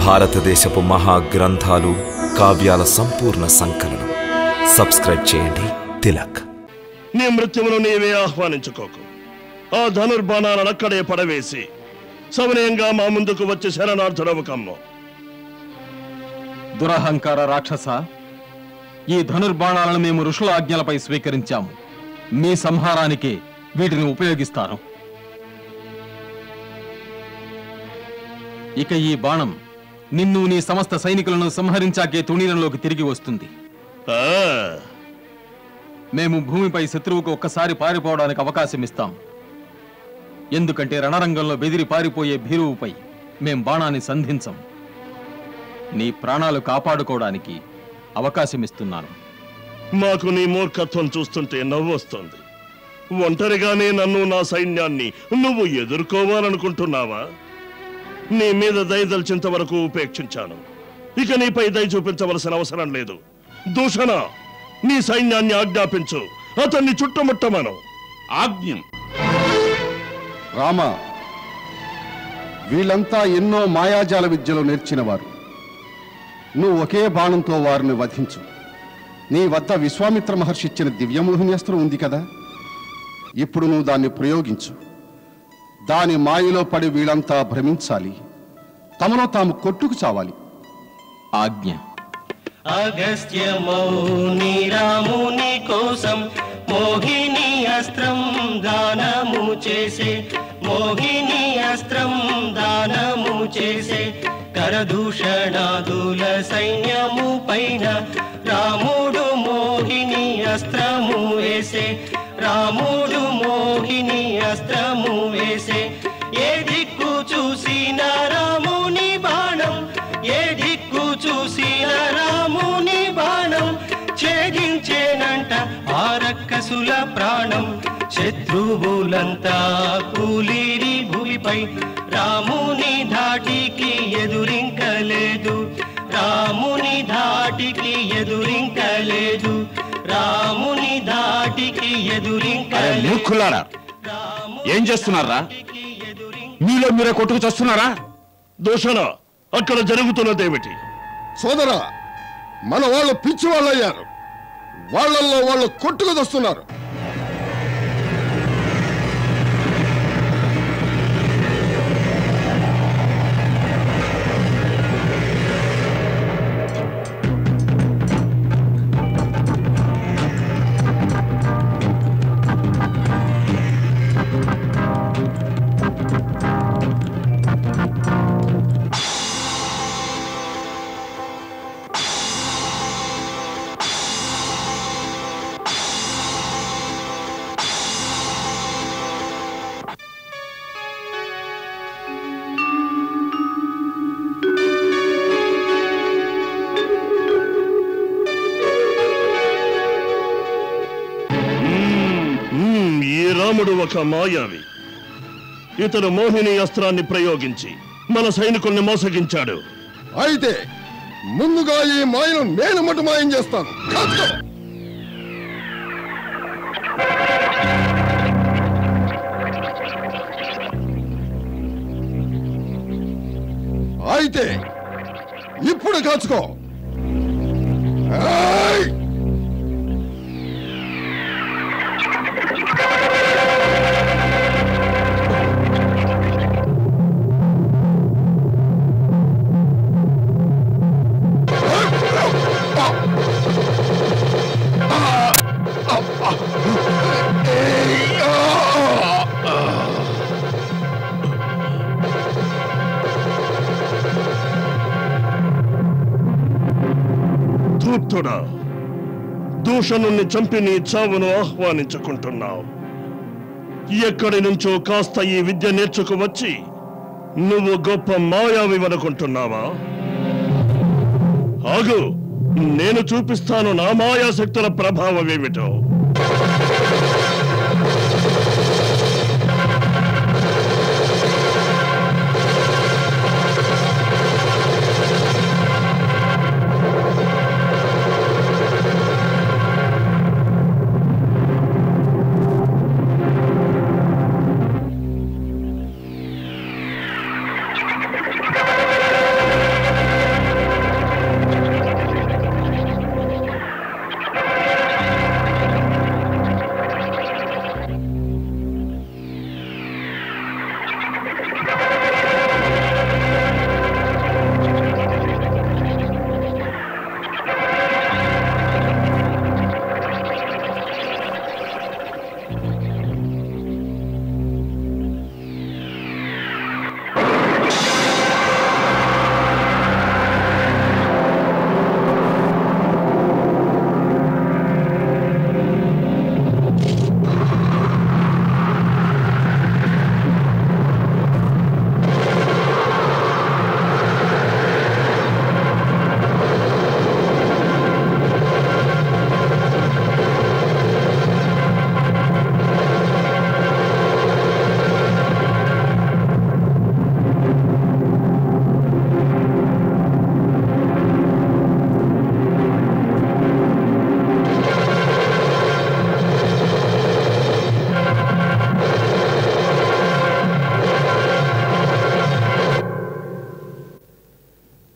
భారతదేశపు మహాగ్రంథాలు కావ్యాల సంపూర్ణ సంకలనం. సబ్స్క్రైబ్ చేయండి. తిలక్. నీ మృత్యువును నీవే ఆహ్వానించుకోకు. ఆ ధనుర్బాణాలను అక్కడే పడవేసి సవినయంగా మా ముందుకు వచ్చి శరణార్థుడవు కమ్ము. దురహంకార రాక్షస, ఈ ధనుర్బాణాలను మేము ఋషుల ఆజ్ఞలపై స్వీకరించాము. మీ సంహారానికి వీటిని ఉపయోగిస్తాను. ఇక ఈ బాణం నిన్ను నీ సమస్త సైనికులను సంహరించాకే తుణీరంలోకి తిరిగి వస్తుంది. మేము భూమిపై శత్రువుకు ఒక్కసారి పారిపోవడానికి అవకాశం ఇస్తాం. ఎందుకంటే రణరంగంలో బెదిరి పారిపోయే భీరువుపై మేం బాణాన్ని సంధించం. నీ ప్రాణాలు కాపాడుకోవడానికి అవకాశం ఇస్తున్నాను. మాకు నీ మూర్ఖత్వం చూస్తుంటే నవ్వొస్తుంది. ఒంటరిగానే నన్ను, నా సైన్యాన్ని నువ్వు ఎదుర్కోవాలనుకుంటున్నావా? నీ మీద దయదల్చేంత వరకు ఉపేక్షించాను. ఇక నీపై దయ చూపించవలసిన అవసరం లేదు. దూషణ, నీ సైన్యాన్ని ఆజ్ఞాపించు. అతన్ని చుట్టుముట్టమను. ఆజ్ఞం. రామ, వీళ్ళంతా ఎన్నో మాయాజాల విద్యలు నేర్చినవారు. నువ్వు ఒకే బాణంతో వారిని వధించు. నీ వద్ద విశ్వామిత్ర మహర్షి ఇచ్చిన దివ్యమోహిన్యస్త్రం ఉంది కదా, ఇప్పుడు నువ్వు దాన్ని ప్రయోగించు. దాని మాయలో పడి వీళ్ళంతా భ్రమించాలి, తమలో తాము కొట్టుకు చావాలి. ఆజ్ఞ. అగస్త్య మౌని రాముని కోసం మోహిని అస్త్రం దానము చేసే, మోహిని అస్త్రం దానము చేసే. కరదూషణాదుల సైన్యము పైన రాముడు మోహిని అస్త్రము వేసే, రాముడు మోహిని అస్త్రము వేసే. ఏ దిక్కు చూసిన రాముని బాణం, ఏ దిక్కు చూసిన రాముని బాణం ఛేదించేనంట ఆ రక్కసుల ప్రాణం. శత్రువులంతా కూలిరి భూమిపై, రాముని ధాటికి ఎదురింకలేదు, రాముని ధాటికి ఎదురింకలేదు, రాముని ధాటికి ఎదురింకలేదు. మూర్ఖులారా, ఏం చేస్తున్నారా? మీలో మీరే కొట్టుకు చేస్తున్నారా? దూషణ, అక్కడ జరుగుతున్నదేమిటి? సోదరా, మన వాళ్ళు పిచ్చి వాళ్ళు అయ్యారు. వాళ్ళల్లో వాళ్ళు కొట్టుకు వస్తున్నారు. రాముడు ఒక మాయావి. ఇతడు మోహిని అస్త్రాన్ని ప్రయోగించి మన సైనికుల్ని మోసగించాడు. అయితే ముందుగా ఈ మాయను నేను మటు మాయం చేస్తాను. అయితే ఇప్పుడు కాచుకో. ధూర్తుడా, దూషణుణ్ణి చంపి నీ చావును ఆహ్వానించుకుంటున్నావు. ఎక్కడి నుంచో కాస్త ఈ విద్య నేర్చుకు వచ్చి నువ్వు గొప్ప మాయావివనుకుంటున్నావా? ఆగు, నేను చూపిస్తాను నా మాయాశక్తుల ప్రభావం ఏమిటో.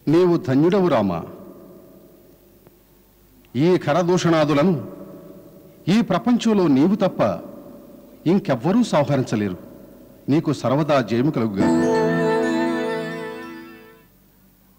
నీవు ధన్యుడవు రామా. ఈ ఖరదూషణాదులను ఈ ప్రపంచంలో నీవు తప్ప ఇంకెవ్వరూ సంహరించలేరు. నీకు సర్వదా జయము కలుగుగా.